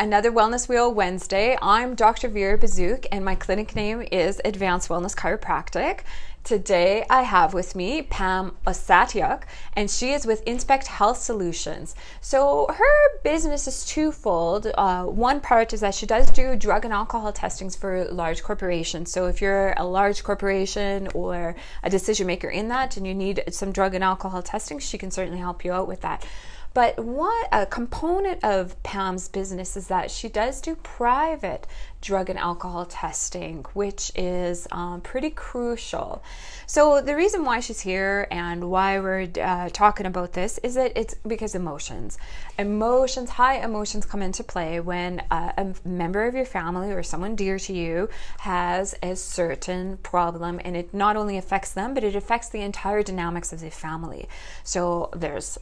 Another Wellness Wheel Wednesday. I'm Dr. Vera and my clinic name is Advanced Wellness Chiropractic. Today I have with me Pam Osatiuk, and she is with Inspec Health Solutions. So her business is twofold. One part is that she does do drug and alcohol testings for large corporations. So if you're a large corporation or a decision maker in that and you need some drug and alcohol testing, she can certainly help you out with that. But a component of Pam's business is that she does do private drug and alcohol testing, which is pretty crucial. So the reason why she's here and why we're talking about this is that it's because emotions, high emotions come into play when a member of your family or someone dear to you has a certain problem, and it not only affects them, but it affects the entire dynamics of the family. So there's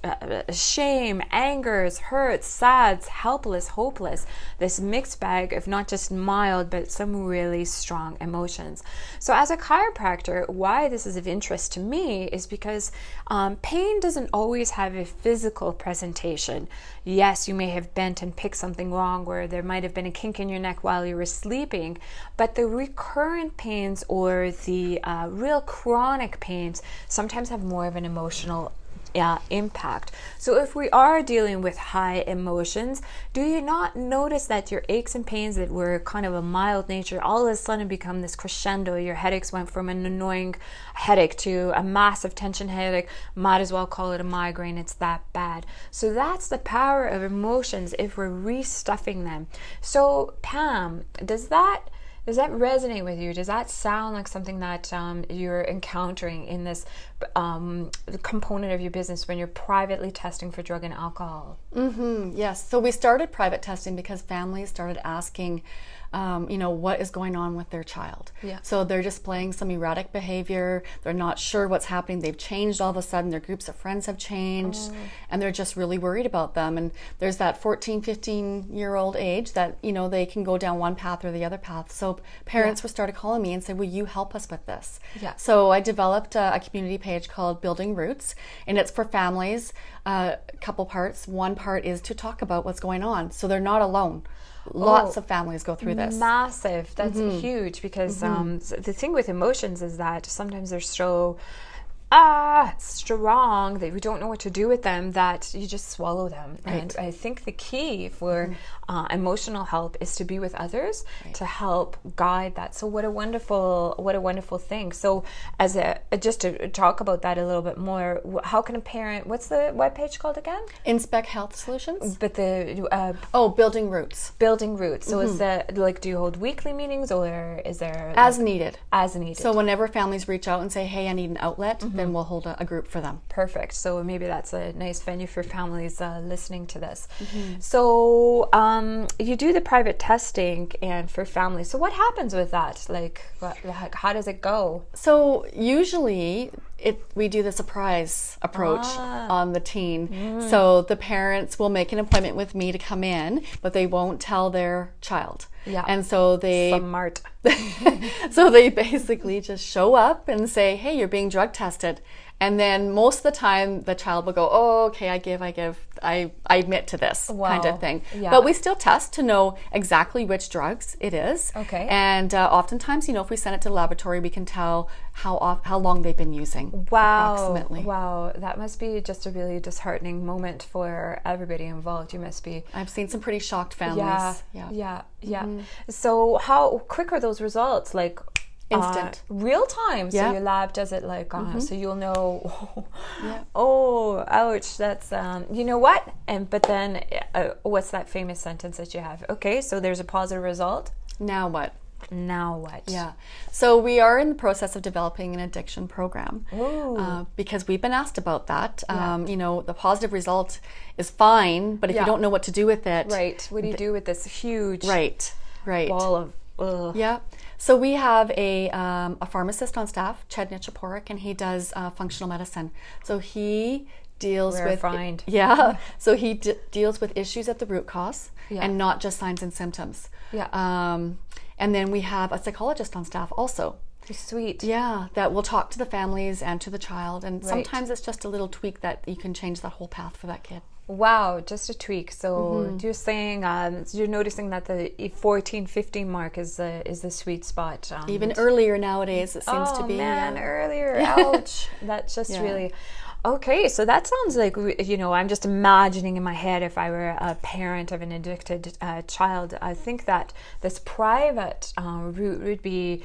shame, anger, hurt, sad, helpless, hopeless, this mixed bag of not just mild but some really strong emotions. So as a chiropractor, why this is of interest to me is because pain doesn't always have a physical presentation. Yes, you may have bent and picked something wrong, or there might have been a kink in your neck while you were sleeping, but the recurrent pains or the real chronic pains sometimes have more of an emotional impact. So if we are dealing with high emotions, do you not notice that your aches and pains that were kind of a mild nature all of a sudden become this crescendo? Your headaches went from an annoying headache to a massive tension headache. Might as well call it a migraine. It's that bad. So that's the power of emotions if we're restuffing them. So Pam, does that resonate with you? Does that sound like something that you're encountering in this component of your business when you're privately testing for drug and alcohol? Yes. So we started private testing because families started asking, what is going on with their child. Yeah. So they're displaying some erratic behavior. They're not sure what's happening. They've changed all of a sudden. Their groups of friends have changed, and they're just really worried about them. And there's that 14, 15-year-old age that, they can go down one path or the other path. So parents were started calling me and said, will you help us with this? Yeah. So I developed a community page called Building Roots, and it's for families, a couple parts. One part is to talk about what's going on, so they're not alone. Lots of families go through this. Massive. That's huge, because the thing with emotions is that sometimes they're so strong that we don't know what to do with them, that you just swallow them. Right. And I think the key for emotional help is to be with others to help guide that. So what a wonderful thing. So just to talk about that a little bit more, how can a parent, what's the webpage called again? Inspec Health Solutions. But the Building Roots. Building Roots. So is that do you hold weekly meetings, or is there as needed? As needed. So whenever families reach out and say, hey, I need an outlet, then we'll hold a group for them. Perfect. So maybe that's a nice venue for families listening to this. So you do the private testing and for families. So what happens with that? How does it go? So usually we do the surprise approach on the teen. So the parents will make an appointment with me to come in, but they won't tell their child. Yeah. And so they smart. So they basically just show up and say, hey, you're being drug tested. And then most of the time the child will go, oh, okay, I admit to this kind of thing. Yeah. But we still test to know exactly which drugs it is. Okay. And oftentimes, if we send it to the laboratory, we can tell how long they've been using. Wow. Approximately. Wow. That must be just a really disheartening moment for everybody involved. You must be. I've seen some pretty shocked families. Yeah. So how quick are those results? Instant. Real time. So your lab does it so you'll know, oh, ouch, that's, you know what? But then what's that famous sentence that you have? Okay, so there's a positive result. Now what? Yeah. So we are in the process of developing an addiction program because we've been asked about that. The positive result is fine, but if you don't know what to do with it. Right. What do you do with this huge ball of... Yeah. So we have a pharmacist on staff, Chad Nichaporik, and he does functional medicine. So he deals So he deals with issues at the root cause and not just signs and symptoms. And then we have a psychologist on staff also. Sweet. Yeah, that will talk to the families and to the child, and sometimes it's just a little tweak that you can change the whole path for that kid. Wow, just a tweak. So you're saying you're noticing that the 14, 15 mark is the sweet spot. Even earlier nowadays, it seems to be. Oh man, earlier. Ouch. That's just really... Okay, so that sounds like, I'm just imagining in my head if I were a parent of an addicted child. I think that this private route would be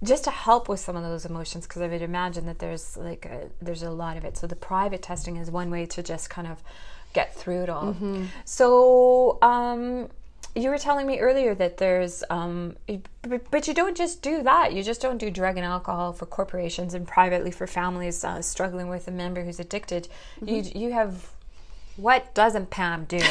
just to help with some of those emotions, because I would imagine that there's a lot of it. So the private testing is one way to just kind of get through it all. So you were telling me earlier that there's, but you don't just do that. You just don't do drug and alcohol for corporations and privately for families struggling with a member who's addicted. You have, what doesn't Pam do?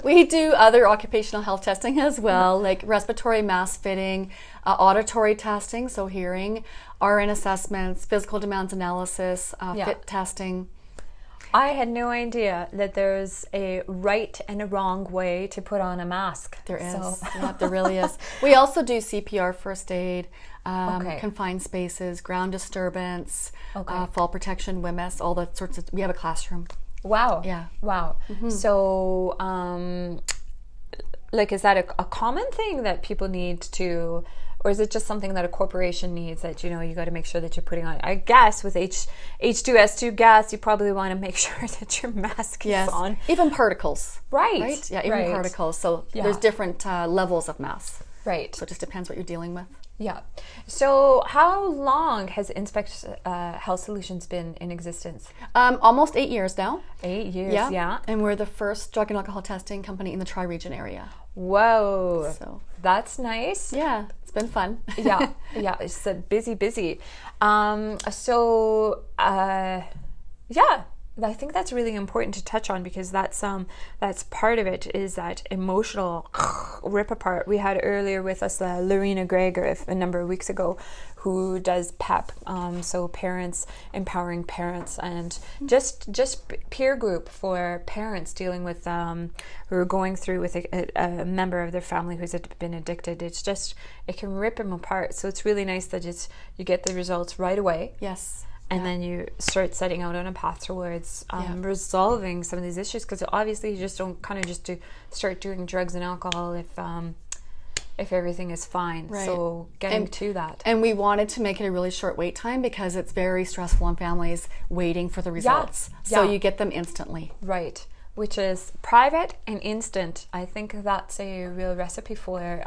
We do other occupational health testing as well, like respiratory mask fitting, auditory testing, so hearing, RN assessments, physical demands analysis, fit testing. I had no idea that there's a right and a wrong way to put on a mask. There is. Yeah, there really is. We also do CPR, first aid, confined spaces, ground disturbance, fall protection, WMS, all that sorts of... We have a classroom. Wow. Yeah. Wow. So, is that a common thing that people need to... Or is it just something that a corporation needs that, you got to make sure that you're putting on? I guess with H2S2 gas, you probably want to make sure that your mask is on. Even particles. Right. Yeah, even particles. So there's different levels of masks. Right. So it just depends what you're dealing with. Yeah. So how long has Inspec Health Solutions been in existence? Almost 8 years now. 8 years, yeah. And we're the first drug and alcohol testing company in the Tri-region area. Whoa. So that's nice. Yeah. It's been fun. Yeah, it's busy. I think that's really important to touch on, because that's part of it, is that emotional rip apart. We had earlier with us Lorena Greger a number of weeks ago, who does PEP, so parents, empowering parents, and just peer group for parents dealing with who are going through with a member of their family who's been addicted. It can rip them apart. So it's really nice that you get the results right away. Yes. And then you start setting out on a path towards resolving some of these issues, because obviously you just don't start doing drugs and alcohol if everything is fine. Right. So getting to that. And we wanted to make it a really short wait time, because it's very stressful on families waiting for the results. So you get them instantly. Right. Which is private and instant. I think that's a real recipe for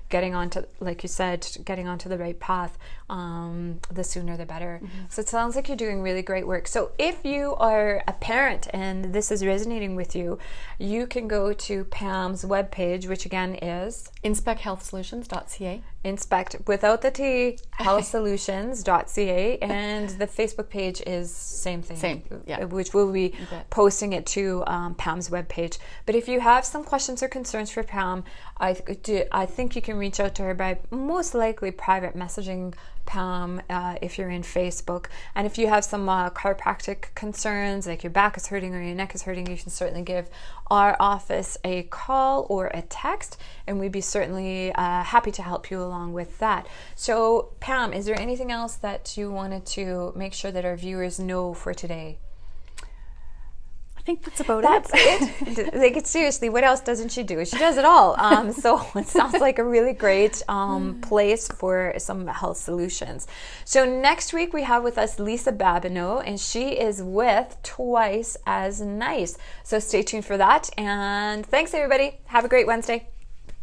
getting onto, like you said, getting onto the right path. The sooner the better. So it sounds like you're doing really great work. So if you are a parent and this is resonating with you, you can go to Pam's webpage, which again is inspecthealthsolutions.ca. Inspect without the T, healthsolutions.ca, and the Facebook page is same thing. Which we'll be posting it to Pam's webpage. But if you have some questions or concerns for Pam, I think you can reach out to her by most likely private messaging Pam if you're in Facebook. And if you have some chiropractic concerns, like your back is hurting or your neck is hurting, you can certainly give our office a call or a text, and we'd be certainly happy to help you along with that. So Pam, is there anything else that you wanted to make sure that our viewers know for today? I think that's about it. Like, seriously, what else doesn't she do? She does it all. So it sounds like a really great place for some health solutions. So next week we have with us Lisa Babineau, and she is with Twice as Nice. So stay tuned for that. And thanks, everybody. Have a great Wednesday.